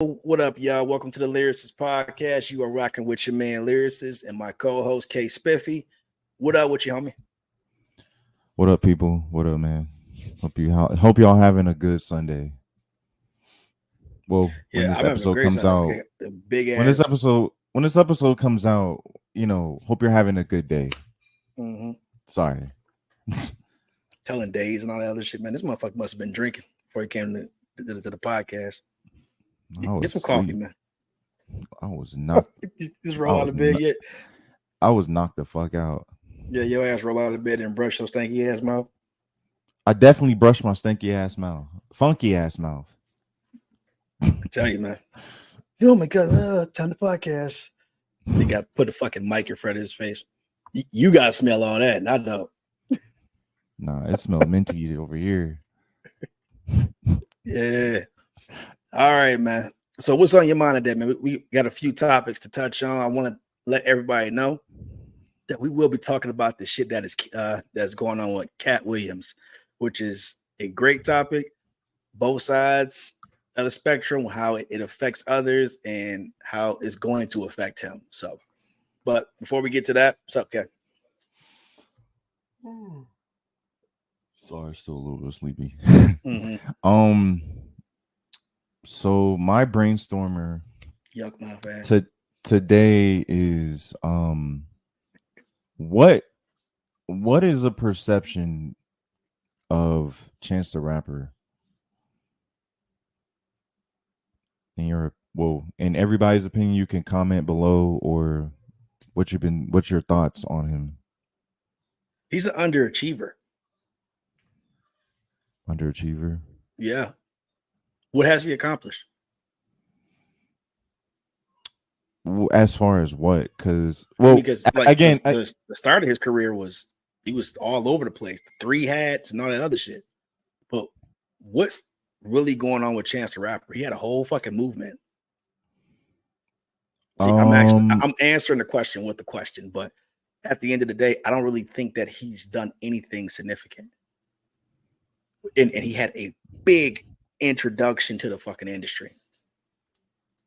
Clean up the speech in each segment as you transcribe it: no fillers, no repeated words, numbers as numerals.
What up, y'all? Welcome to the Lyricist Podcast. You are rocking with your man Lyricist and my co-host Kay Spiffy. What up with you, homie? What up, people? What up, man? Hope y'all having a good Sunday. Well, when Yeah, this I'm having a episode great comes Sunday. We out, got the big when this ass. episode when this episode comes out, hope you're having a good day. Mm-hmm. Sorry. Telling days and all that other shit, man. This motherfucker must have been drinking before he came to the podcast. I was Get some coffee, asleep. man. I was knocked. Just I roll out was of bed. kno- Yeah, I was knocked the fuck out. yeah, your ass roll out of bed and brush your stanky ass mouth. I definitely brushed my stinky ass mouth, funky ass mouth. I tell you, man. Oh my god, time to podcast. They got put a fucking mic in front of his face. You gotta smell all that, and I don't. Nah, it smelled minty over here. Yeah. All right, man. So what's on your mind today, man? We got a few topics to touch on. I want to let everybody know that we will be talking about the shit that is that's going on with Katt Williams, which is a great topic. Both sides of the spectrum, how it affects others and how it's going to affect him. So, but before we get to that, what's up, Kat? Sorry, still a little bit sleepy. Mm-hmm. So my brainstormer Yuck mouth ass. today is what is a perception of Chance the Rapper in everybody's opinion? You can comment below, or what's your thoughts on him? He's an underachiever. Underachiever. Yeah. What has he accomplished? As far as what? Because again, the start of his career he was all over the place, the 3 hats and all that other shit. But what's really going on with Chance the Rapper? He had a whole fucking movement. See, I'm answering the question with the question, but at the end of the day, I don't really think that he's done anything significant. And he had a big introduction to the fucking industry.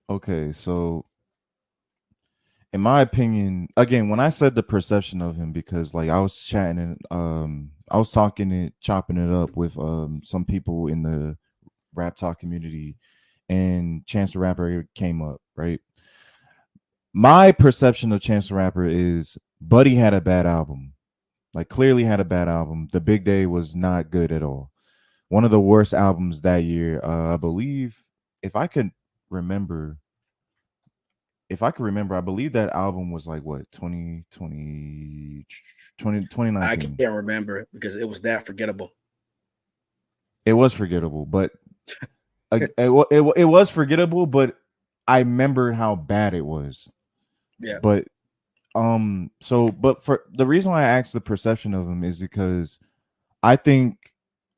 Okay, so in my opinion, again, when I said the perception of him, because like I was chatting and I was chopping it up with some people in the rap talk community, and Chance the Rapper came up, right? My perception of Chance the Rapper is Buddy had a bad album. Like clearly had a bad album. The Big Day was not good at all. One of the worst albums that year. I believe if I could remember, I believe that album was like what 2019. I can't remember because it was that forgettable. It was forgettable, but it was forgettable, but I remember how bad it was. Yeah. But for the reason why I asked the perception of him is because I think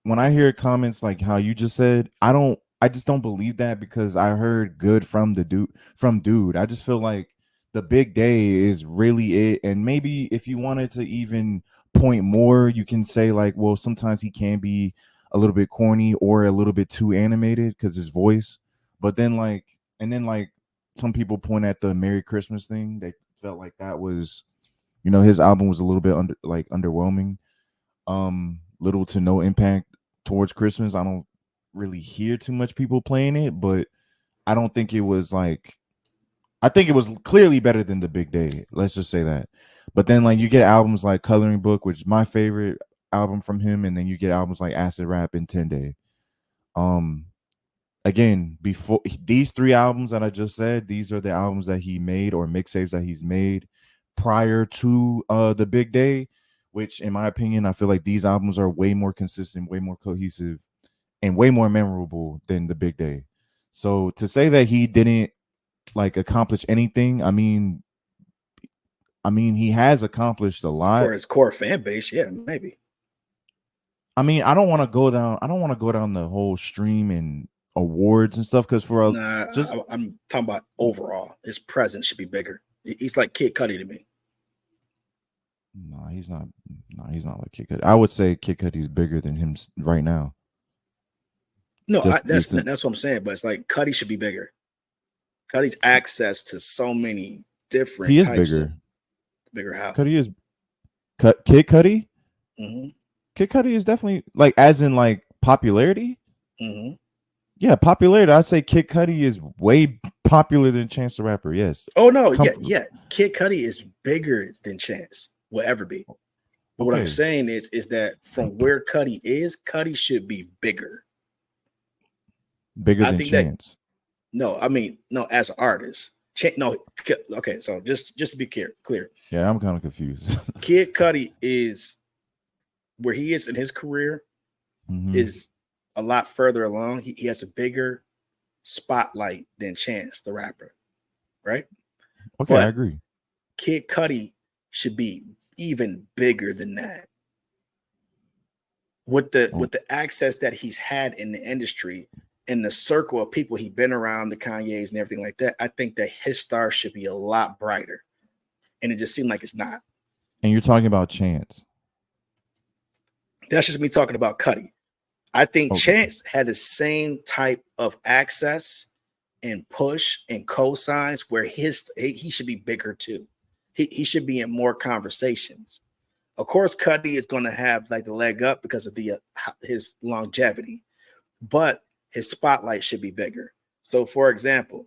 when I hear comments like how you just said, I just don't believe that, because I heard good from dude. I just feel like the Big Day is really it. And maybe if you wanted to even point more, you can say like, well, sometimes he can be a little bit corny or a little bit too animated because his voice. But then like some people point at the Merry Christmas thing. They felt like that was, his album was a little bit underwhelming. Little to no impact towards Christmas. I don't really hear too much people playing it, but I don't think it was like, I think it was clearly better than the Big Day. Let's just say that. But then like you get albums like Coloring Book, which is my favorite album from him, and then you get albums like Acid Rap and 10 Day. Again, before these 3 albums that I just said, these are the albums that he made or mixtapes that he's made prior to the Big Day, which in my opinion, I feel like these albums are way more consistent, way more cohesive, and way more memorable than the Big Day. So to say that he didn't like accomplish anything, I mean he has accomplished a lot For his core fan base. Yeah, maybe. I mean, I don't want to go down the whole stream and awards and stuff, because I'm talking about overall. His presence should be bigger. He's like Kid Cudi to me. No, he's not. No, he's not like Kid Cudi. I would say Kid Cudi's bigger than him right now. No, that's what I'm saying. But it's like Cudi should be bigger. Cuddy's access to so many different He is types of bigger. bigger house. Cuddy is Kid Cudi. Mm-hmm. Kid Cudi is definitely like, as in like popularity. Mm-hmm. Yeah, popularity. I'd say Kid Cudi is way popular than Chance the Rapper. Yes. Oh no, yeah. Kid Cudi is bigger than Chance will ever be. But what I'm Okay. saying is that from where Cudi is, Cudi should be bigger. Bigger I than think that Chance. no, I mean no, as an artist. No, okay. So just to be clear, Yeah, I'm kind of confused. Kid Cudi is where he is in his career Mm-hmm. is a lot further along. He has a bigger spotlight than Chance the Rapper, right? Okay, I But agree. Kid Cudi should be even bigger than that. With Oh, the access that he's had in the industry, in the circle of people he's been around, the Kanye's and everything like that, I think that his star should be a lot brighter. And it just seemed like it's not. and you're talking about Chance. That's just me talking about Cudi. I think Okay. Chance had the same type of access and push and cosigns where he should be bigger too. He should be in more conversations. Of course, Cudi is going to have like the leg up because of the his longevity, but his spotlight should be bigger. So, for example,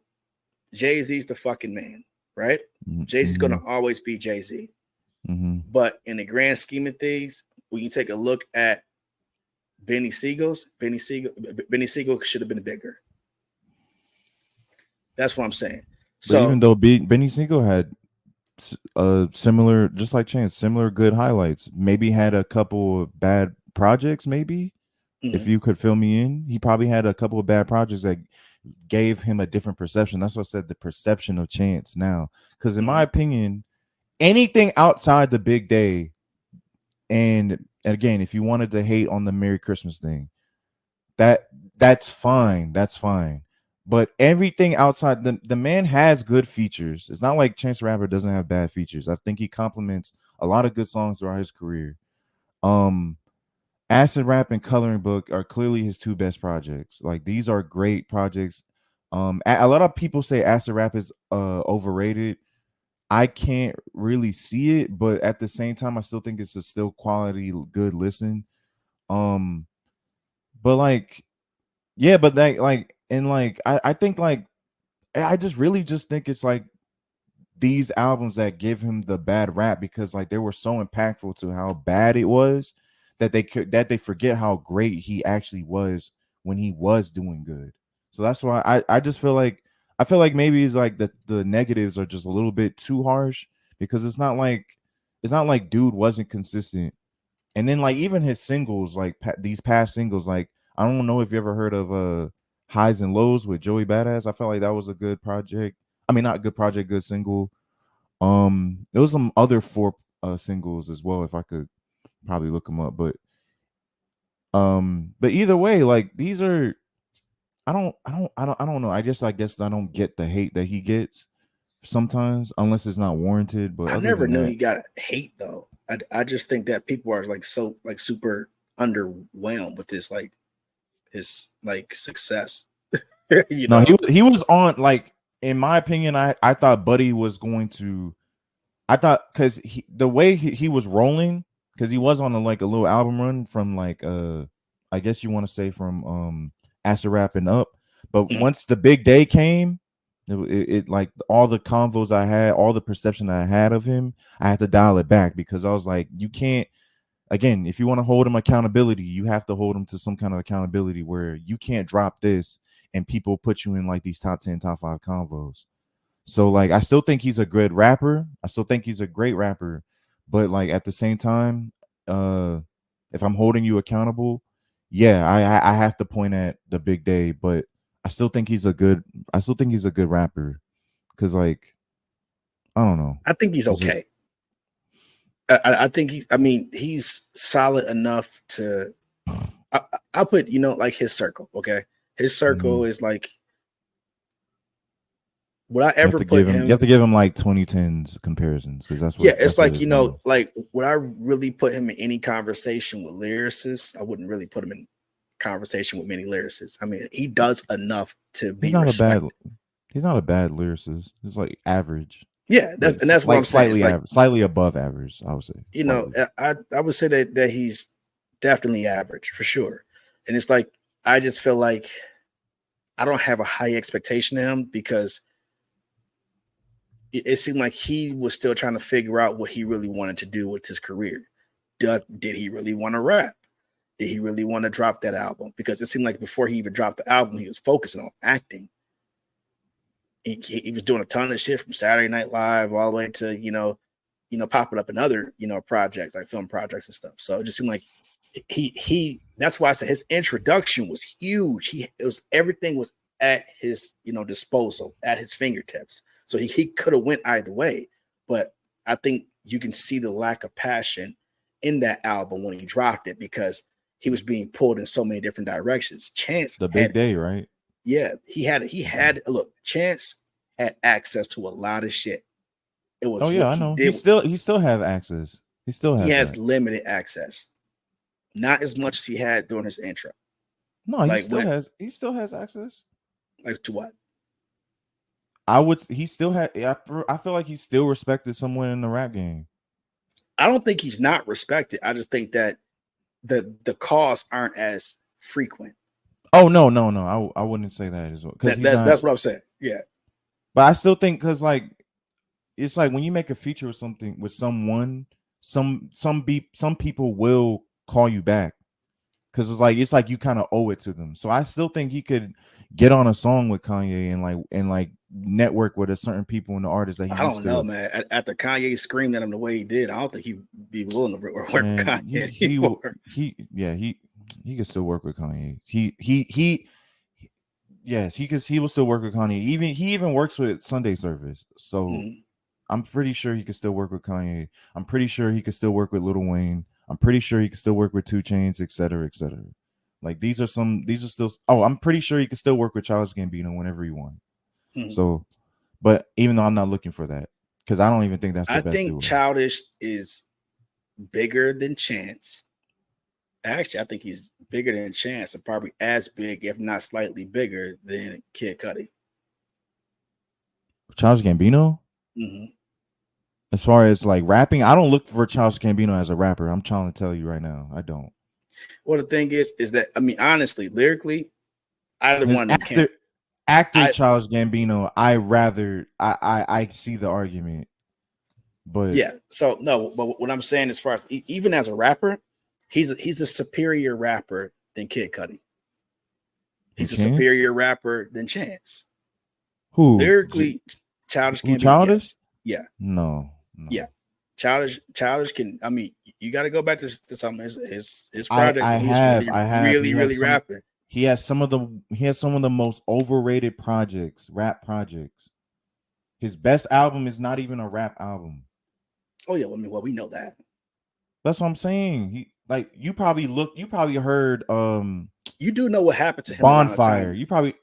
Jay-Z's the fucking man, right? Jay-Z's going to always be Jay-Z. Mm-hmm. But in the grand scheme of things, when you take a look at Benny Siegel should have been bigger. That's what I'm saying. But even So, though Benny Siegel had similar, just like Chance, similar good highlights, maybe had a couple of bad projects, maybe. If you could fill me in, he probably had a couple of bad projects that gave him a different perception. That's what I said, the perception of Chance now. Because in my opinion, anything outside the big day, and again, if you wanted to hate on the Merry Christmas thing, that's fine. That's fine. But everything outside, the man has good features. It's not like Chance the Rapper doesn't have bad features. I think he complements a lot of good songs throughout his career. Acid Rap and Coloring Book are clearly his two best projects. Like, these are great projects. A lot of people say Acid Rap is overrated. I can't really see it, but at the same time, I still think it's a still quality, good listen. But like, yeah, but I think like I just really just think it's like these albums that give him the bad rap because like they were so impactful to how bad it was that they forget how great he actually was when he was doing good. So that's why I just feel like maybe it's like the negatives are just a little bit too harsh because it's not like dude wasn't consistent. And then like even his singles, like these past singles, like I don't know if you ever heard of Highs and Lows with Joey Badass. I felt like that was a good project. I mean, not good project, good single. There was some other four singles as well, if I could probably look them up. But either way, like these are, I don't know. I guess I don't get the hate that he gets sometimes, unless it's not warranted. But I other never than knew that, you got hate though. I just think that people are like so like super underwhelmed with this like his like success. you no, know? he was on, like, in my opinion, I thought Buddy was going to. I thought because the way he was rolling, because he was on like a little album run from like I guess you want to say from Acid Rap and up. But once the big day came, it like all the convos I had, all the perception I had of him, I had to dial it back because I was like, you can't. Again, if you want to hold him accountability, you have to hold him to some kind of accountability where you can't drop this and people put you in like these top 10, top 5 convos. So like I still think he's a good rapper. I still think he's a great rapper. But like at the same time, if I'm holding you accountable, yeah, I have to point at the big day, but I still think he's a good rapper. Cause like I don't know. I think he's okay. I think he's solid enough to I'll put, like his circle, okay? His circle is like would I ever put him? You have to give him like 2010s comparisons because It's like, his name. like would I really put him in any conversation with lyricists? I wouldn't really put him in conversation with many lyricists. I mean, he does enough to be respected. He's not a bad lyricist. He's like average. Yeah, Like that's what like I'm saying. It's slightly like, average, slightly above average, I would say. you know, Slightly. I would say that he's definitely average for sure. And it's like I just feel like I don't have a high expectation of him because it seemed like he was still trying to figure out what he really wanted to do with his career. Did he really want to rap? Did he really want to drop that album? Because it seemed like before he even dropped the album, he was focusing on acting. He was doing a ton of shit from Saturday Night Live all the way to popping up in other projects like film projects and stuff. So it just seemed like he that's why I said his introduction was huge. Everything was at his disposal, at his fingertips. So he could have went either way, but I think you can see the lack of passion in that album when he dropped it because he was being pulled in so many different directions. Chance The Big Day, right? Yeah, he had look, Chance had access to a lot of shit. It was I he know. did. He still have access. He still He has has that. limited access, not as much as he had during his intro. No, he still has access. Like to what? He still had. I feel like he still respected someone in the rap game. I don't think he's not respected. I just think that the calls aren't as frequent. Oh no. I wouldn't say that as well because that's what I'm saying. Yeah, but I still think because like it's like when you make a feature with someone, some people will call you back because it's like you kind of owe it to them. So I still think he could get on a song with Kanye and like network with a certain people and the artists that he I used don't to. know, man. After Kanye screamed at him the way he did, I don't think he'd be willing to work with Kanye anymore. He could still work with Kanye. Yes, he will still work with Kanye. He even works with Sunday Service. So I'm pretty sure he could still work with Kanye. I'm pretty sure he could still work with Lil Wayne. I'm pretty sure he could still work with 2 Chainz, et cetera, et cetera. Like these are still. Oh, I'm pretty sure he could still work with Childish Gambino whenever he wants. So, but even though I'm not looking for that, because I don't even think that's the best. I think Childish is bigger than Chance. Actually, I think he's bigger than Chance and probably as big, if not slightly bigger, than Kid Cudi. Childish Gambino? As far as like rapping, I don't look for Childish Gambino as a rapper. I'm trying to tell you right now, I don't. Well, the thing is that I mean, honestly, lyrically, either one of them actor Childish Gambino, I see the argument, but yeah. So no, but what I'm saying as far as even as a rapper, he's a superior rapper than Kid Cudi. He's a superior rapper than Chance. Who lyrically? Childish Gambino. Childish? Yes. Yeah. No. Yeah. Childish can. I mean, you got to go back to some of his project. I have really rapping. He has some of the most overrated rap projects. His best album is not even a rap album. Oh yeah, I mean, well, we know that. That's what I'm saying. You probably heard you do know what happened to him. Bonfire. You probably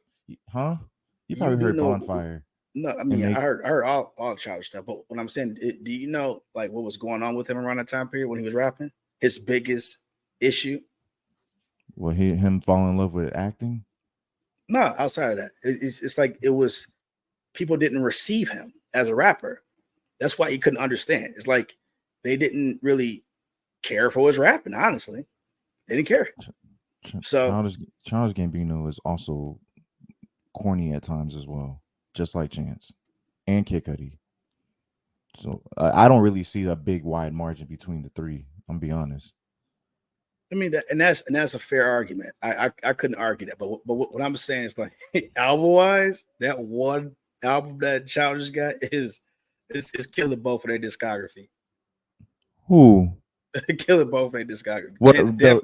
heard Bonfire. No, I mean, I heard all Childish stuff, but what I'm saying, do you know like what was going on with him around that time period when he was rapping? His biggest issue? Well, him fall in love with acting? No, outside of that, it's like it was people didn't receive him as a rapper. That's why he couldn't understand. It's like they didn't really care for his rapping. Honestly, they didn't care. So Childish Gambino is also corny at times as well, just like Chance and Kid Cudi. So I don't really see a big wide margin between the three. I'm be honest. I mean that's a fair argument. I couldn't argue that, but what I'm saying is like album wise, that one album that Childish got is killing both of their discography. Who? Killing both of their discography.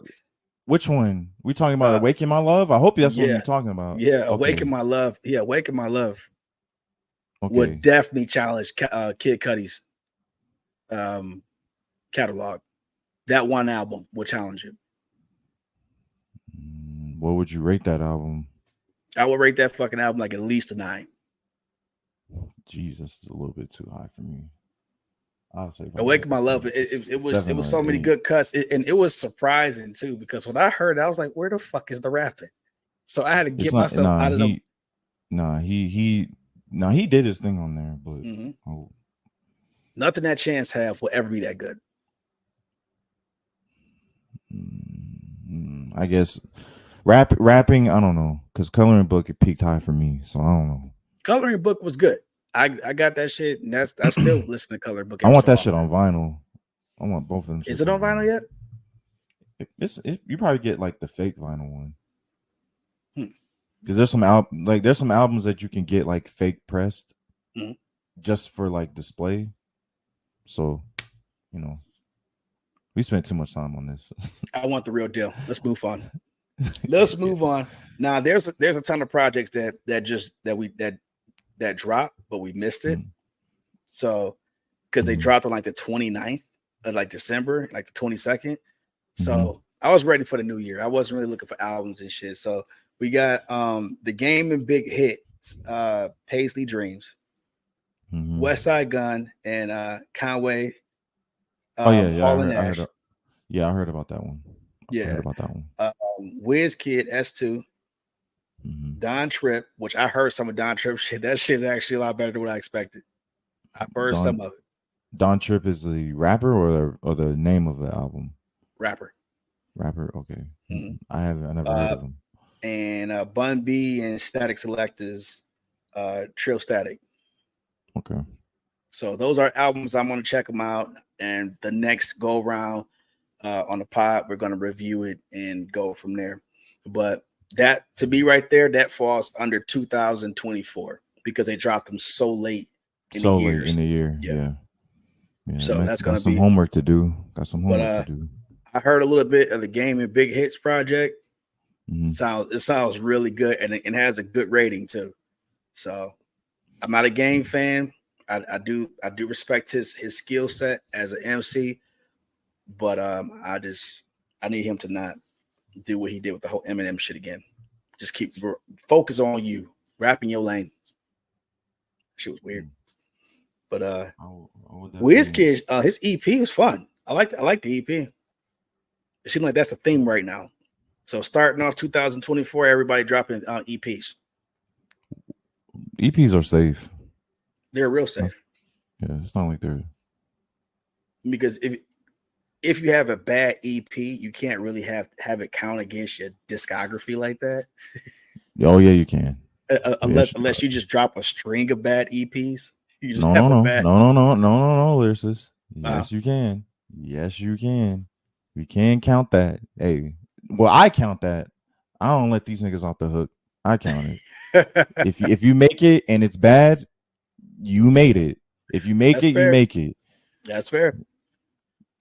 Which one? We talking about Awaken My Love? I hope that's what you're talking about. Yeah, Awaken My Love. Yeah, Awaken My Love. Okay. Would definitely challenge Kid Cudi's catalog. That one album will challenge it. What would you rate that album? I would rate that fucking album like at least a 9. Jesus, it's a little bit too high for me. I'll say Awaken My Love. It was so many good cuts, and it was surprising too because when I heard it, I was like, "Where the fuck is the rapping?" So I had to get myself out of them. No, he did his thing on there, but nothing that Chance have will ever be that good. I guess rapping, I don't know, because Coloring Book it peaked high for me, so I don't know. Coloring Book was good. I got that shit, and I still listen to Coloring Book. I want that shit on vinyl. I want both of them. Is it on vinyl yet? You probably get like the fake vinyl one. Because there's some albums that you can get like fake pressed, just for like display. So, you know, we spent too much time on this. I want the real deal. Let's move on. Let's move on. Now, there's a ton of projects that dropped, but we missed it. So, because they dropped on like the 29th of like December, like the 22nd. So I was ready for the new year. I wasn't really looking for albums and shit. So we got The Game and Big Hits, Paisley Dreams, West Side Gun, and Conway. I heard about that one. Yeah, I heard about that one. WizKid S2, Don Tripp, which I heard some of Don Tripp shit. That shit's actually a lot better than what I expected. I've heard some of it. Don Tripp is the rapper or the name of the album? Rapper. Okay. I never heard of him. And Bun B and Static Selectors, Trill Static. Okay. So those are albums. I'm going to check them out. And the next go round on the pod, we're going to review it and go from there. But that, to be right there, that falls under 2024 because they dropped them so late in the year. Yeah. So that's going to be some homework to do. Got some homework to do. I heard a little bit of the Game and Big Hits project. It sounds really good, and it has a good rating too. So I'm not a Game fan. I do respect his skill set as an MC, but I need him to not do what he did with the whole Eminem shit again. Just keep focus on you, rapping your lane. Shit was weird. But WizKid, his EP was fun. I like the EP. It seems like that's the theme right now. So starting off 2024, everybody dropping EPs. EPs are safe. They're real safe. Yeah, it's not like they're, because if you have a bad EP, you can't really have it count against your discography like that. Oh yeah, you can. Unless you just drop a string of bad EPs. You just no, Lyricist. Yes, you can. Yes, you can. We can count that. Hey, well, I count that. I don't let these niggas off the hook. I count it. if you make it and it's bad, you made it. If you make it, you make it. That's fair.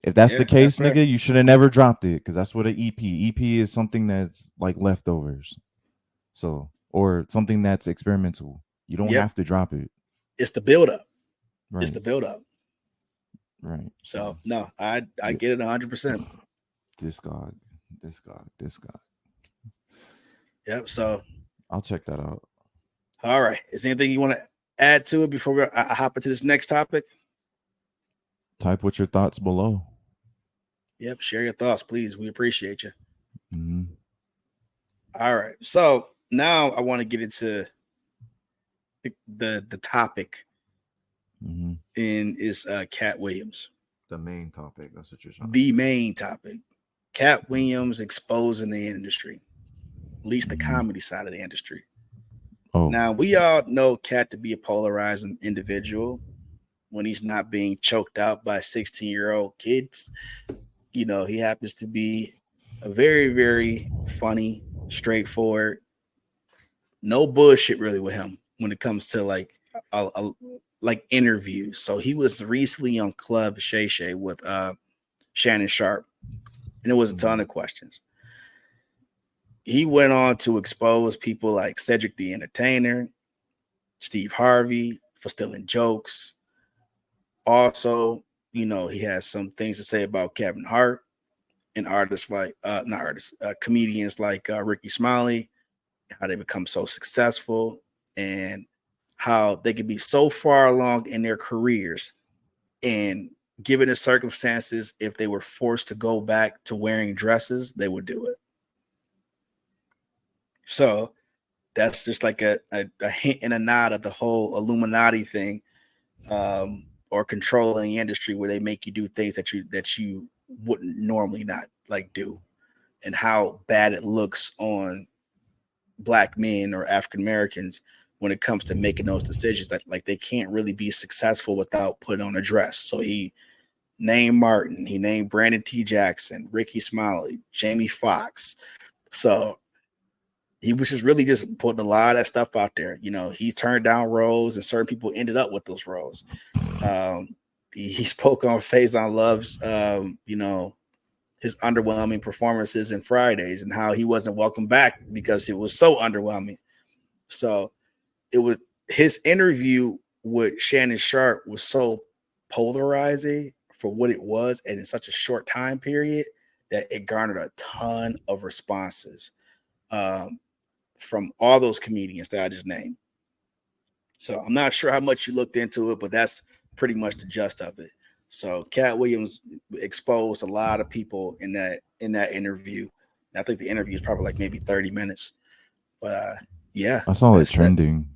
If that's the case, nigga, you should have never dropped it, because that's what an EP is, something that's like leftovers. So, or something that's experimental. You don't have to drop it. It's the build up. Right. It's the build up. Right. So no, I get it 100%. This guy. Yep. So I'll check that out. All right. Is there anything you want to add to it before I hop into this next topic? Type what your thoughts below. Yep. Share your thoughts, please. We appreciate you. All right. So now I want to get into the topic. In is Katt Williams. The main topic. That's what you're saying. The main topic. Katt Williams exposing the industry, at least the comedy side of the industry. Oh, now we all know Katt to be a polarizing individual when he's not being choked out by 16-year-old kids. You know, he happens to be a very, very funny, straightforward, no bullshit really with him when it comes to like interviews. So he was recently on Club Shay Shay with Shannon Sharp, and it was a ton of questions. He went on to expose people like Cedric the Entertainer, Steve Harvey for stealing jokes. Also, you know, he has some things to say about Kevin Hart and comedians like Ricky Smiley, how they become so successful and how they could be so far along in their careers, and given the circumstances, if they were forced to go back to wearing dresses, they would do it. So that's just like a hint and a nod of the whole Illuminati thing, or controlling the industry where they make you do things that you wouldn't normally not like do, and how bad it looks on Black men or African Americans when it comes to making those decisions, that like they can't really be successful without putting on a dress. So he named Martin, he named Brandon T. Jackson, Ricky Smiley, Jamie Foxx. So he was just really just putting a lot of that stuff out there. You know, he turned down roles and certain people ended up with those roles. He spoke on Faison Love's, you know, his underwhelming performances in Fridays and how he wasn't welcome back because it was so underwhelming. So it was, his interview with Shannon Sharpe was so polarizing for what it was, and in such a short time period, that it garnered a ton of responses from all those comedians that I just named. So I'm not sure how much you looked into it, but that's pretty much the gist of it. So Katt Williams exposed a lot of people in that interview. I think the interview is probably like maybe 30 minutes. But yeah, I saw it trending.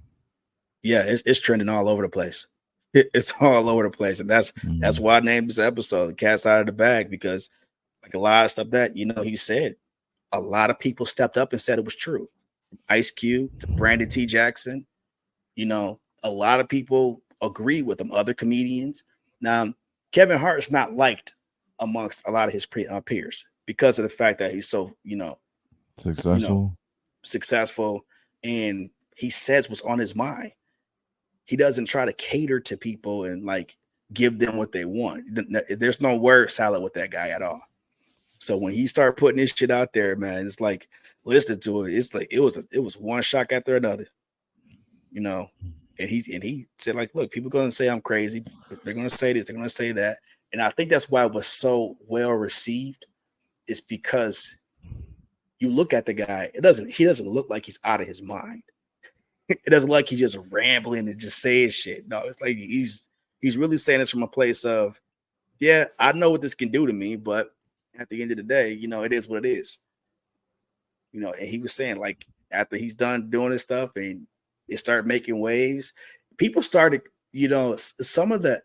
Yeah, it's trending all over the place. It's all over the place, and that's why I named this episode "The Cat's Out of the Bag," because like a lot of stuff that, you know, he said, a lot of people stepped up and said it was true. Ice Cube to Brandon T. Jackson, you know, a lot of people agree with him. Other comedians. Now, Kevin Hart is not liked amongst a lot of his peers because of the fact that he's so, you know, successful, and he says what's on his mind. He doesn't try to cater to people and like give them what they want. There's no word salad with that guy at all. So when he started putting his shit out there, man, it's like, listen to it. It's like it was one shock after another, you know. And he said, like, look, people are going to say I'm crazy. They're going to say this. They're going to say that. And I think that's why it was so well received. Is because you look at the guy. He doesn't look like he's out of his mind. It doesn't look like he's just rambling and just saying shit. No, it's like he's really saying this from a place of, yeah, I know what this can do to me, but at the end of the day, you know, it is what it is. You know, and he was saying, like, after he's done doing this stuff and it started making waves, people started, you know, some of the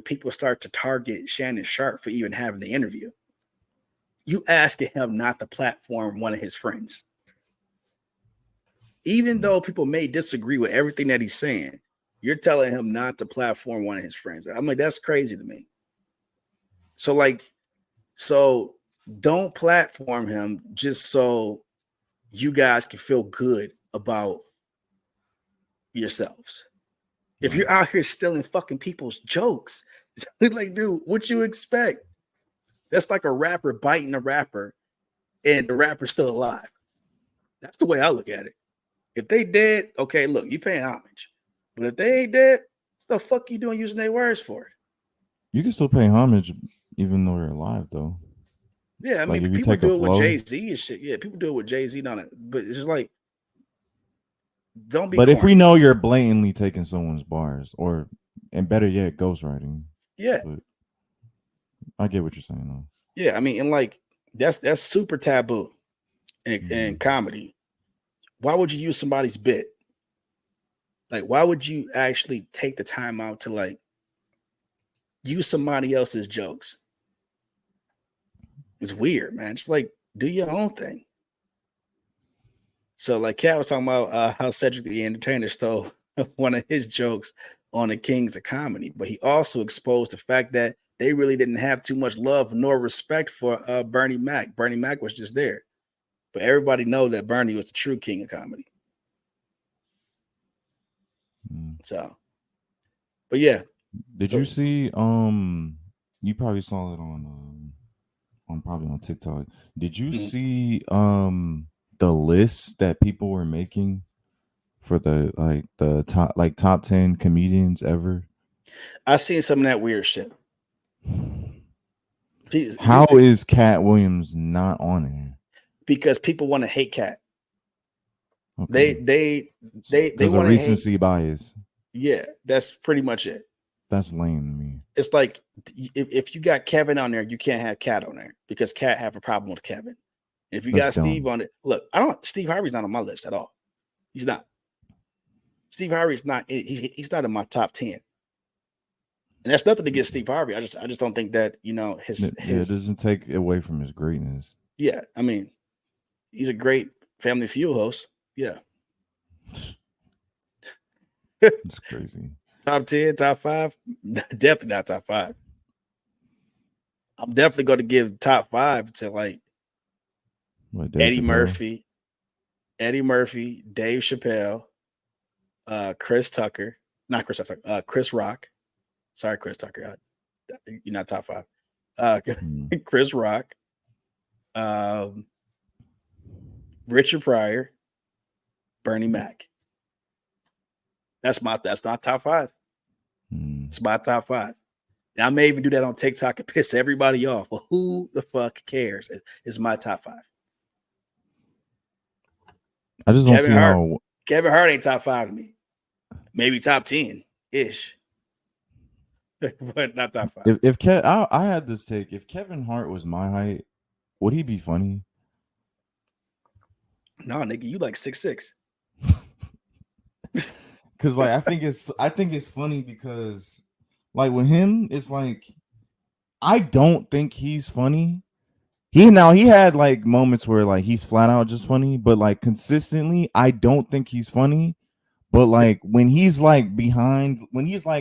people start to target Shannon Sharpe for even having the interview. You asking him not to platform one of his friends. Even though people may disagree with everything that he's saying, you're telling him not to platform one of his friends. I'm like, that's crazy to me. So don't platform him just so you guys can feel good about yourselves. If you're out here stealing fucking people's jokes, like, dude, what you expect? That's like a rapper biting a rapper and the rapper's still alive. That's the way I look at it. If they dead, okay, look, you paying homage. But if they ain't dead, the fuck you doing using their words for? You can still pay homage even though they're alive, though. Yeah, I mean, people do it with Jay-Z and shit. Yeah, people do it with Jay-Z on it. But it's just like, don't be. But corny. If we know you're blatantly taking someone's bars, and better yet, ghostwriting. Yeah. But I get what you're saying, though. Yeah, I mean, and like, that's super taboo in comedy. Why would you use somebody's bit? Like, why would you actually take the time out to like use somebody else's jokes? It's weird, man. Just like do your own thing. So like Katt was talking about how Cedric the Entertainer stole one of his jokes on the Kings of Comedy, but he also exposed the fact that they really didn't have too much love nor respect for Bernie Mac. Bernie Mac was just there. But everybody know that Bernie was the true king of comedy. So, but yeah. Did you see? You probably saw it on TikTok. Did you see the list that people were making for the top 10 comedians ever? I seen some of that weird shit. How is Katt Williams not on it? Because people want to hate Katt. Okay. They want recency bias. Yeah, that's pretty much it. That's lame to me. It's like if you got Kevin on there, you can't have Katt on there because Katt have a problem with Kevin. And if you got Steve on it, look, Steve Harvey's not on my list at all. He's not. Steve Harvey's not. He's not in my top 10. And that's nothing against Steve Harvey. I just don't think that, his it doesn't take away from his greatness. Yeah, I mean, he's a great Family Feud host. Yeah. It's crazy. Top 10, top 5, definitely not top 5. I'm definitely going to give top 5 to like Eddie Murphy, Dave Chappelle, Chris Tucker, not Chris Tucker, Chris Rock. Sorry, Chris Tucker. You're not top 5. Chris Rock, Richard Pryor, Bernie Mac. That's not top 5. It's my top 5. And I may even do that on TikTok and piss everybody off. But who the fuck cares? It's my top 5. I just don't see how Kevin Hart ain't top 5 to me. Maybe top 10-ish. But not top 5. I had this take. If Kevin Hart was my height, would he be funny? No, nigga, you like 6'6". Cause like I think it's funny because like with him, it's like I don't think he's funny. He had like moments where like he's flat out just funny, but like consistently, I don't think he's funny. But like when he's like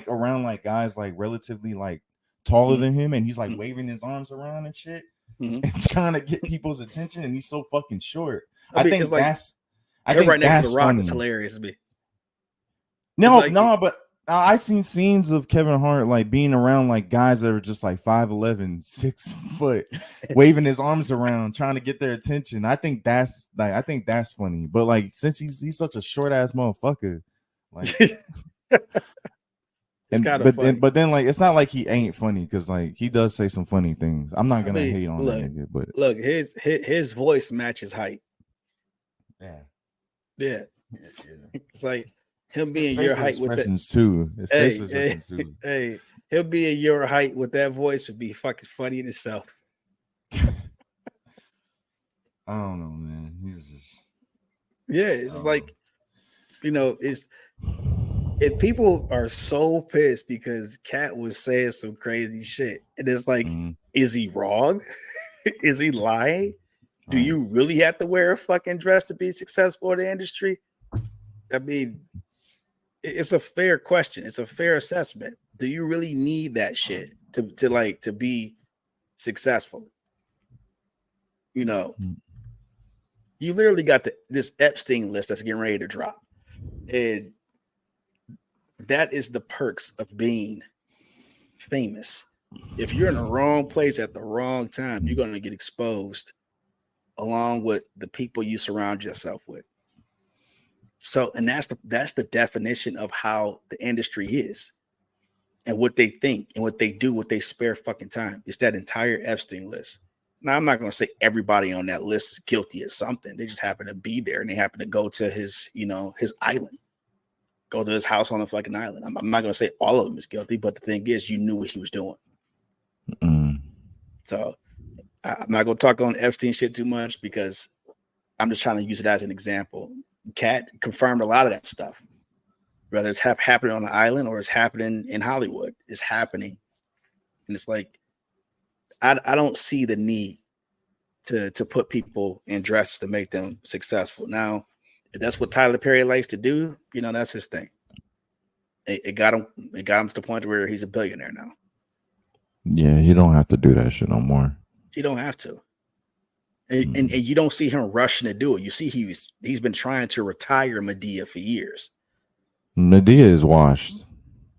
around like guys like relatively like taller than him, and he's like waving his arms around and shit, and trying to get people's attention, and he's so fucking short. I think that's right next to The Rock funny. is hilarious to me. But I seen scenes of Kevin Hart like being around like guys that are just like 5'11", 6 foot, waving his arms around, trying to get their attention. I think that's funny. But like since he's such a short ass motherfucker, like but then like it's not like he ain't funny because like he does say some funny things. I'm not gonna hate on that nigga, but look, his voice matches height. Yeah. It's like him being your height with that too. Hey, him being your height with that voice would be fucking funny in itself. I don't know, man. He's just it's like if people are so pissed because Katt was saying some crazy shit, and it's like, is he wrong? Is he lying? Do you really have to wear a fucking dress to be successful in the industry? I mean, it's a fair question. It's a fair assessment. Do you really need that shit to be successful? You literally got this Epstein list that's getting ready to drop. And that is the perks of being famous. If you're in the wrong place at the wrong time, you're going to get exposed along with the people you surround yourself with. So, and that's the definition of how the industry is and what they think and what they do, what they spare fucking time. It's that entire Epstein list. Now, I'm not going to say everybody on that list is guilty of something. They just happen to be there and they happen to go to his island, go to his house on a fucking island. I'm not going to say all of them is guilty, but the thing is, you knew what he was doing. So I'm not going to talk on Epstein shit too much because I'm just trying to use it as an example. Katt confirmed a lot of that stuff, whether it's happening on the island or it's happening in Hollywood. It's happening. And it's like, I don't see the need to put people in dresses to make them successful. Now, if that's what Tyler Perry likes to do, that's his thing. It got him to the point where he's a billionaire now. Yeah, you don't have to do that shit no more. You don't have to. And you don't see him rushing to do it. You see he's been trying to retire Madea for years. Madea is washed.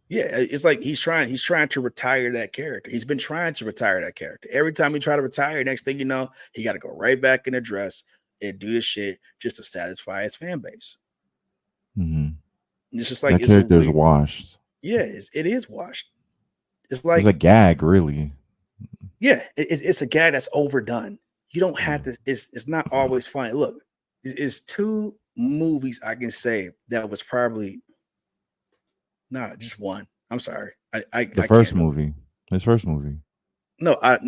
Yeah, it's like he's trying to retire that character. He's been trying to retire that character. Every time he try to retire, next thing you know, he got to go right back in the dress and do this shit just to satisfy his fan base. And it's just like that character's washed. Yeah, it is washed. It's a gag, really. Yeah, it's a gag that's overdone. You don't have to. It's not always funny. Look, it's 2 movies I can say that was probably. Nah, just one. I'm sorry. His first movie. No, I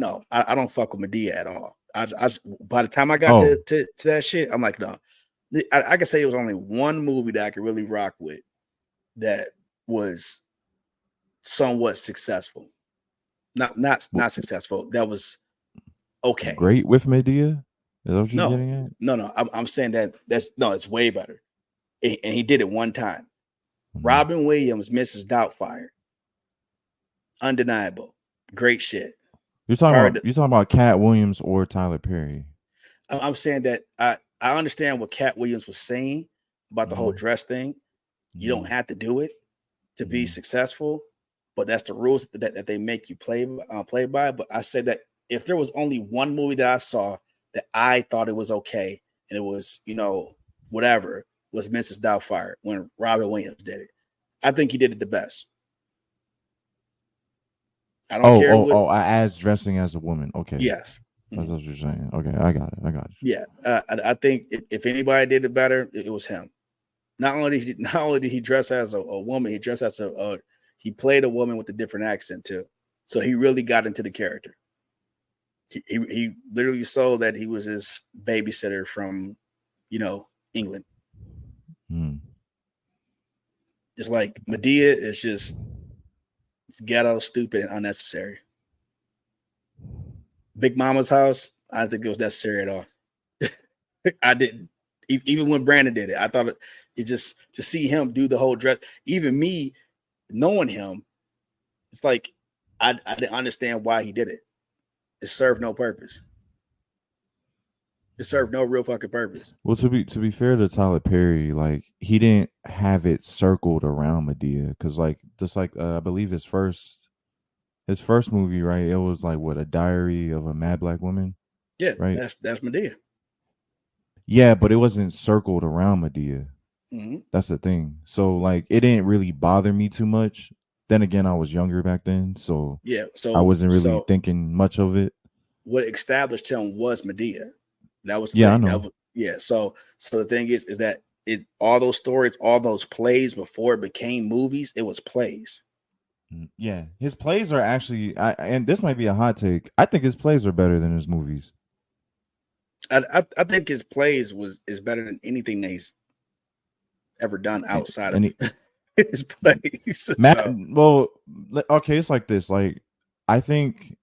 don't fuck with Madea at all. I by the time I got to that shit, I'm like, no. I can say it was only one movie that I could really rock with that was somewhat successful. Not successful. That was okay. Great with Medea. Is that what you're No, getting at? no. I'm saying it's way better. And he did it one time. Mhm. Robin Williams, Mrs. Doubtfire. Undeniable. Great shit. You're Part of talking about Katt Williams or Tyler Perry. I'm saying that I understand what Katt Williams was saying about the whole Mhm. dress thing. You don't Mhm. have to do it to be Mhm. successful, but that's the rules that they make you play by. But I said that if there was only one movie that I saw that I thought it was okay, and it was whatever, was Mrs. Doubtfire when Robin Williams did it. I think he did it the best. I don't care what. As dressing as a woman. Okay, Yes. that's Mhm. what you're saying. Okay, I got it. I got you. Yeah. I think if anybody did it better, it was him. Not only did he dress as a woman, he dressed as he played a woman with a different accent too. So he really got into the character. He literally sold that he was his babysitter from, England. Mm. Just like Medea is it's ghetto, stupid, and unnecessary. Big Mama's house, I don't think it was necessary at all. I didn't. Even when Brandon did it, I thought it just to see him do the whole dress. Even me knowing him, it's like I didn't understand why he did it. It served no purpose. It served no real fucking purpose. Well, to be fair to Tyler Perry, like he didn't have it circled around Medea, because like just like I believe his first movie, right? It was like what, a Diary of a Mad Black Woman, Yeah, right? that's Medea. Yeah, but it wasn't circled around Medea. Mm-hmm. That's the thing. So like it didn't really bother me too much. Then again, I was younger back then, so Yeah. I So wasn't really thinking much of it. what established him was Medea. That was the Yeah, I thing. That know. was yeah. So the thing is that all those stories, all those plays before it became movies, it was plays. Yeah, his plays are actually, and this might be a hot take. I think his plays are better than his movies. I think his plays is better than anything that he's ever done outside of And his plays. Matt, So well, okay, it's like this. Like, I think,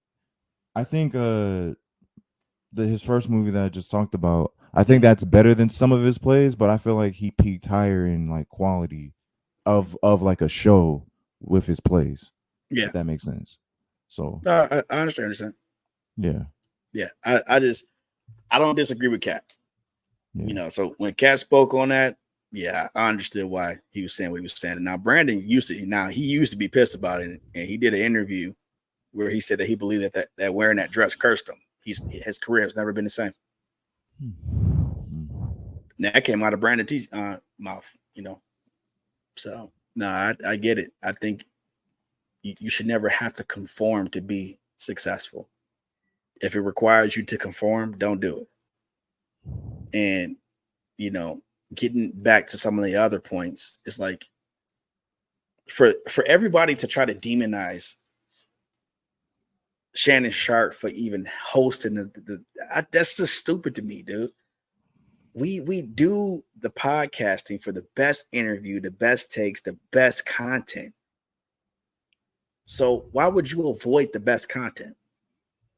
his first movie that I just talked about, I think that's better than some of his plays, but I feel like he peaked higher in like quality of like a show with his plays. yeah, If that makes sense. So no, I understand. yeah, Yeah, I don't disagree with Katt. yeah. So when Katt spoke on that, yeah, I understood why he was saying what he was saying. Now Brandon he used to be pissed about it, and he did an interview where he said that he believed that wearing that dress cursed him. His career has never been the same. Now that came out of Brandon's mouth, So no, I get it. I think you should never have to conform to be successful. If it requires you to conform, don't do it. And getting back to some of the other points, it's like for everybody to try to demonize Shannon Sharp for even hosting that's just stupid to me, dude. We do the podcasting for the best interview, the best takes, the best content. So why would you avoid the best content?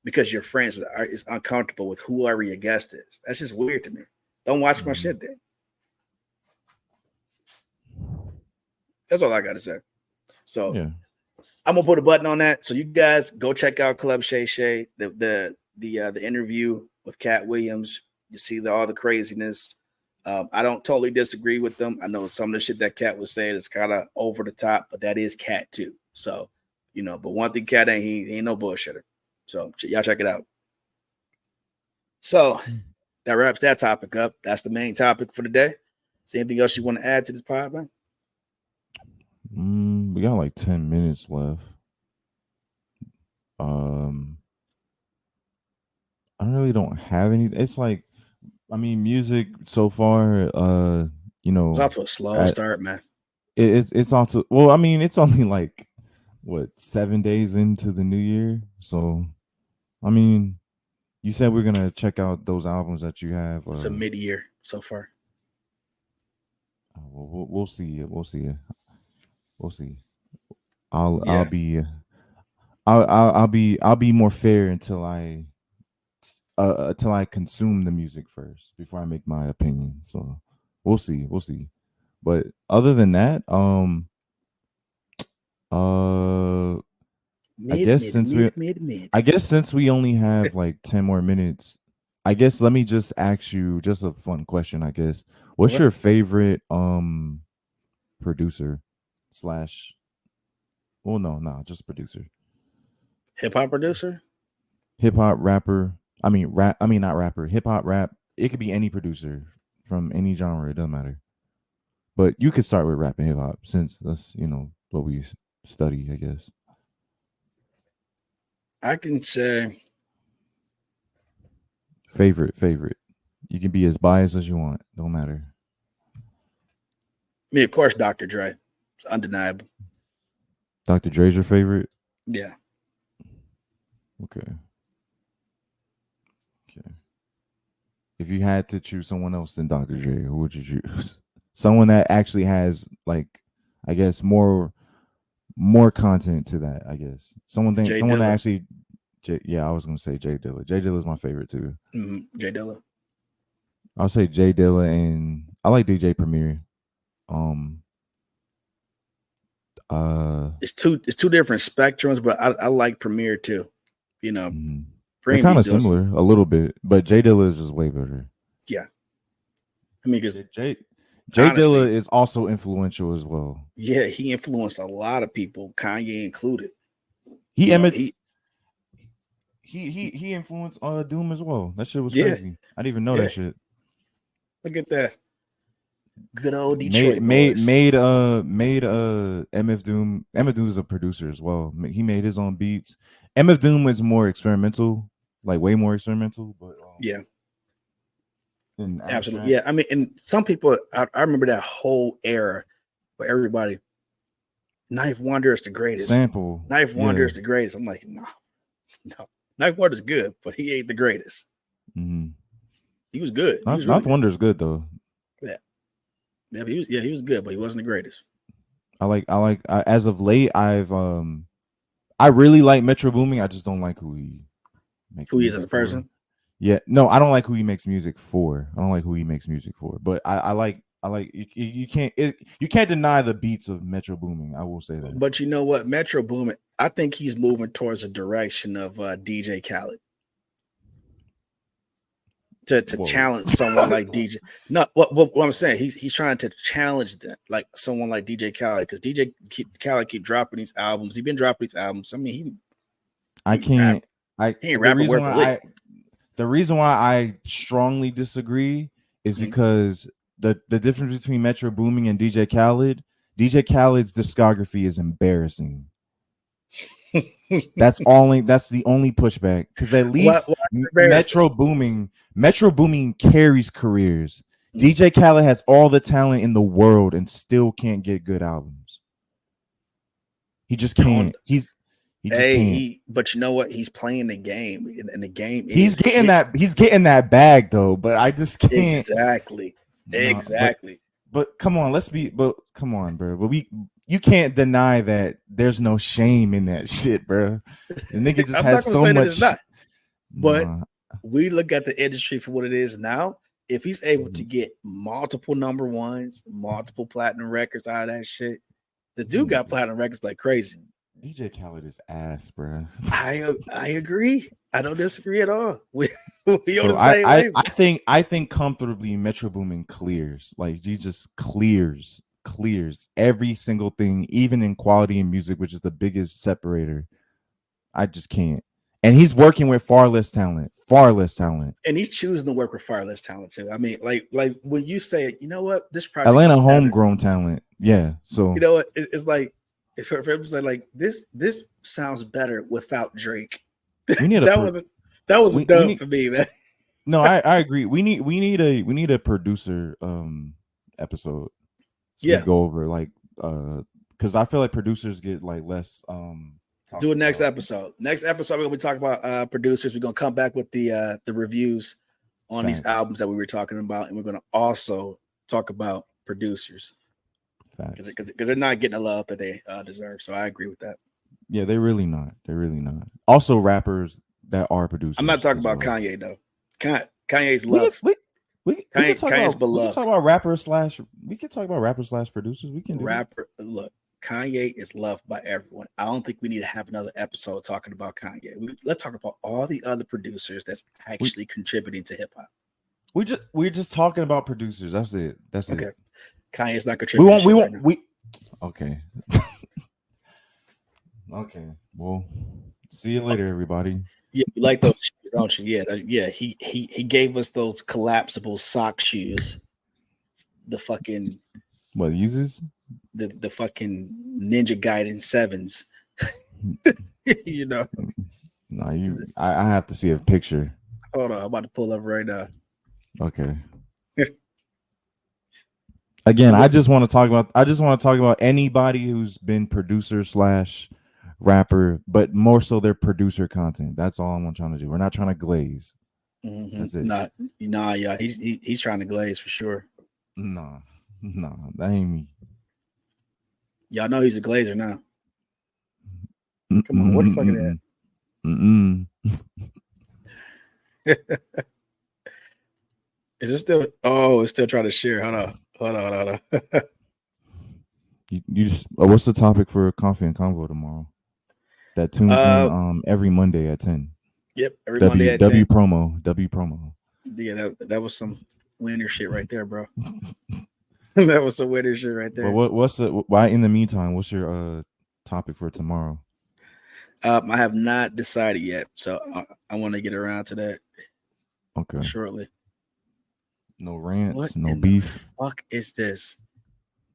Because your friends is uncomfortable with whoever your guest is. That's just weird to me. Don't watch my shit then. That's all I got to say. So Yeah. I'm gonna put a button on that. So you guys go check out Club Shay Shay, the interview with Katt Williams. You see all the craziness. I don't totally disagree with them. I know some of the shit that Katt was saying is kind of over the top, but that is Katt too. So, but one thing Katt ain't, he ain't no bullshitter. So y'all check it out. So that wraps that topic up. That's the main topic for the day. Is there anything else you want to add to this pod, man? We got like 10 minutes left. I really don't have any. It's like, I mean, music so far, It's off to a slow start, man. It's also, well, I mean, it's only like what, 7 days into the new year. So, I mean, you said we're gonna check out those albums that you have. It's a mid-year so far. We'll see it. We'll see it. We'll see. Yeah, I'll be more fair until I consume the music first before I make my opinion. So we'll see. We'll see. But other than that, uh, I mid, guess mid, since we mid, mid, mid. I guess since we only have like 10 more minutes, I guess let me just ask you just a fun question, I guess. What's Okay. your favorite producer slash well no, just producer. Hip hop producer. Hip hop rapper. I mean not rapper, hip hop rap. It could be any producer from any genre, it doesn't matter. But you could start with rap and hip hop since that's, what we study, I guess. I can say, Favorite. You can be as biased as you want. Don't matter. me of course, Dr. Dre. It's undeniable. Dr. Dre's your favorite? Yeah, Okay. Okay. If you had to choose someone else than Dr. Dre, who would you choose? Someone that actually has like, I guess more content to that. I guess Jay someone that Dilla. actually. Yeah, I was gonna say Jay Dilla. Jay Dilla is my favorite too. Jay Dilla. I'll say Jay Dilla, and I like DJ Premier. Um. It's two different spectrums, but I like Premiere too. You know, Mhm. They're Premium kind be of doing some, similar a little bit, but Jay Dilla is just way better. yeah. I mean, because Yeah, Jay Dilla honestly, is also influential as well. yeah, he influenced a lot of people, Kanye included. He You know, Emmett he influenced Doom as well. That shit was yeah, crazy. I didn't even know yeah. that shit. Look at that, good old Made Detroit boys. MF Doom. MF Doom is a producer as well. He made his own beats. MF Doom was more experimental, like way more experimental, but Yeah, in absolutely. abstract. Yeah, I mean, and some people, I remember that whole era where everybody, Knife Wonder is the greatest. Sample, Knife Wonder yeah. is the greatest. I'm like, no, no. Knife Wonder is good, but he ain't the greatest. Mm-hmm. He was good. He was really Ninth good. Wonder is good though. Yeah, yeah, he was good, but he wasn't the greatest. As of late, I really like Metro Booming. I just don't like who he makes Who he is as music a for. person. Yeah, no, I don't like who he makes music for. I don't like who he makes music for. But I like you can't deny the beats of Metro Booming. I will say that. But you know what? Metro Boomin, I think he's moving towards the direction of DJ Khaled to Whoa. challenge someone like DJ. No, what I'm saying, he's trying to challenge that, like someone like DJ Khaled, because Khaled keep dropping these albums. He's been dropping these albums. I mean, I he rap. can't. I He ain't rapping worth a lick. the reason why I strongly disagree is Mhm. because the difference between Metro Booming and DJ Khaled's discography is embarrassing. That's the only pushback because at least What embarrassing? Metro Booming carries careers. Mhm. DJ Khaled has all the talent in the world and still can't get good albums. He just Don't. can't. He just Hey, can't. but you know what? He's playing the game, and the game He's is getting hit. that bag though, but I just can't. Exactly. No, Exactly. but come on, come on, bro. But you can't deny that there's no shame in that shit, bro. The nigga just I'm not has going to so say that it's much. not, but Nah. we look at the industry for what it is now. If he's able to Mhm. get multiple number ones, multiple platinum records out of that shit, the dude got platinum records like crazy. DJ Khaled is ass, bro. I agree. I don't disagree at all. We on So the same wavelength. I think comfortably Metro Boomin clears. Like he just clears every single thing, even in quality and music, which is the biggest separator. I just can't. And he's working with far less talent. Far less talent. And he's choosing to work with far less talent too. I mean, like when you say, you know what, this project Atlanta is better. homegrown talent. Yeah. You So know what? It's like if for people say like this sounds better without Drake. we need a that wasn't that was a we dub need for me, man. no, I agree. We need a producer episode. So we Yeah, go over like because I feel like producers get like less let's do talked it next about. episode. Next episode, we're gonna be talking about producers. We're gonna come back with the reviews on these Facts. albums that we were talking about, and we're gonna also talk about producers Facts. because they're not getting the love that they deserve. So I agree with that. Yeah, they're really not. They're really not. Also, rappers that are producers. I'm not talking as about well. Kanye though. Kanye's We loved. can talk Kanye's about beloved. we can talk about rappers slash producers. We can do Rapper. Look, Kanye is loved by everyone. I don't think we need to have another episode talking about Kanye. Let's talk about all the other producers that's actually contributing to hip hop. We're just talking about producers. That's it. Okay. Kanye's not contributing. We won't. Okay. Okay. Well, see you later, everybody. Yeah, you like those shoes, don't you? Yeah. He gave us those collapsible sock shoes. The fucking what uses the fucking Ninja Gaiden 7s. You know. No, I have to see a picture. Hold on, I'm about to pull up right now. Okay. Again, I just want to talk about anybody who's been producer slash rapper, but more so their producer content. That's all I'm trying to do. We're not trying to glaze. Mm-hmm. That's it. Nah, yeah, he's trying to glaze for sure. No, that ain't me. Y'all know he's a glazer now. Come on, what the fuck is that? Is it still? Oh, it's still trying to share. Hold on. You just. What's the topic for Coffee and Convo tomorrow? That tunes in every Monday at 10. Yep, every Monday at 10. W promo. Yeah, that was some winner shit right there, bro. That was some winner shit right there. Well, why in the meantime? What's your topic for tomorrow? I have not decided yet, so I want to get around to that. Okay. Shortly. No rants, what no beef. The fuck is this?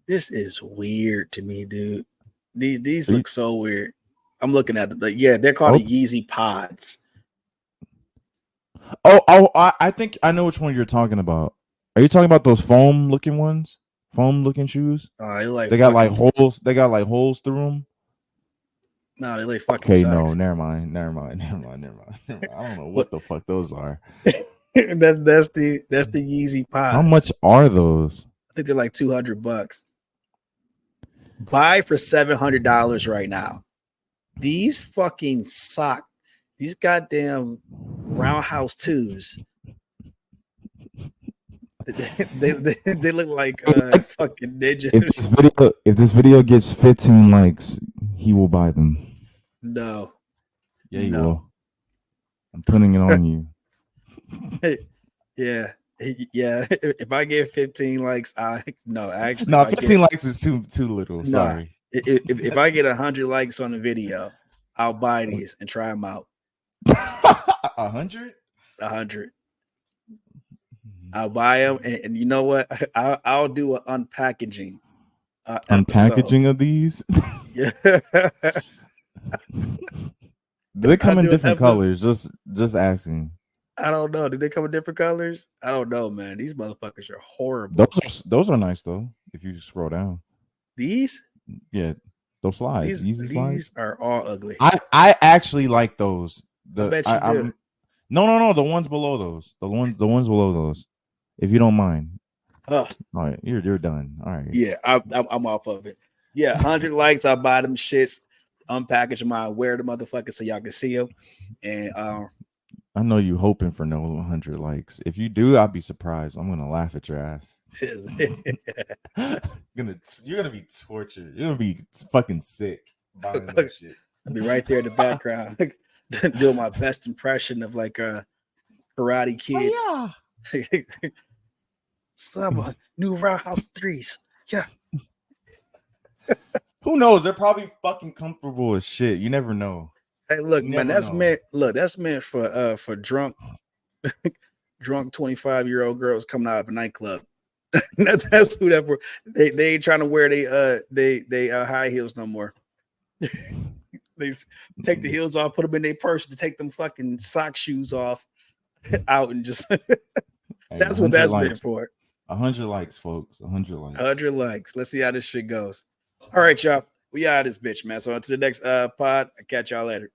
This is weird to me, dude. These look so weird. I'm looking at it. Like, yeah, they're called Yeezy Pods. Oh, I think I know which one you're talking about. Are you talking about those foam looking ones? Foam looking shoes? They got like holes. They got like holes through them. No, they like fucking. Okay, sucks. no, never mind. I don't know what the fuck those are. that's the Yeezy Pods. How much are those? I think they're like $200. Buy for $700 right now. These fucking these goddamn roundhouse 2s. They look like fucking ninjas. If this video gets 15 likes, he will buy them. No. Yeah, he will. I'm putting it on you. Yeah. If I get 15 likes, actually. No, 15 likes is too little. Sorry. If I get 100 likes on the video, I'll buy these and try them out. 100? 100. I'll buy them, and you know what? I'll do an unpackaging. Unpackaging of these? Yeah. Do they come in different colors? Just asking. I don't know. Do they come in different colors? I don't know, man. These motherfuckers are horrible. Those are nice though. If you scroll down, these, yeah, those slides. These are all ugly. I actually like those. I bet you do. No. The ones below those. The ones below those. If you don't mind. All right, you're done. All right. Yeah, I'm off of it. Yeah, 100 likes. I buy them shits, unpackage them, I wear the motherfuckers so y'all can see them. And I know you hoping for no 100 likes. If you do, I'll be surprised. I'm gonna laugh at your ass. You're gonna be tortured. You're gonna be fucking sick buying that shit. I'll be right there in the background doing my best impression of like a Karate Kid. Oh, yeah. Some new Roundhouse 3s. Yeah. Who knows? They're probably fucking comfortable as shit. You never know. Hey, look, man, that's meant for drunk 25-year-old girls coming out of a nightclub. That's who that for. They ain't trying to wear they high heels no more. They take the heels off, put them in their purse to take them fucking sock shoes off out and just that's what that's meant for. 100 likes, folks. 100 likes. 100 likes. Let's see how this shit goes. All right, y'all. We out of this bitch, man. So until the next pod, I'll catch y'all later.